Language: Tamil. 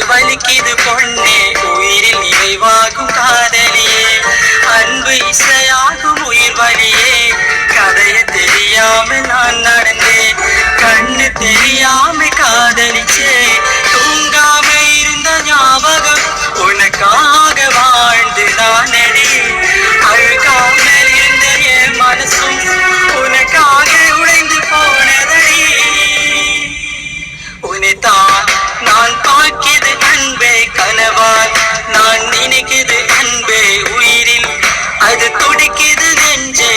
வலிக்குது பொண்ணே உயிரில் நிறைவாகும் காதலியே அன்பு இசையாகும் உயிர் வழியே கதைய தெரியாம நான் நடந்தேன் கண்ணு தெரியாம காதலிச்சே தூங்காம இருந்த ஞாபகம் உனக்காக வாழ்ந்து நான் அடி அழுகாமல் இருந்த என் மனசும் உனக்காக உடைந்து போனதடி உன்னைத்தான் நான் பார்க்கிது அன்பே கனவால் நான் நினைக்கிது அன்பே உயிரில் அது துடிக்கிது நெஞ்சை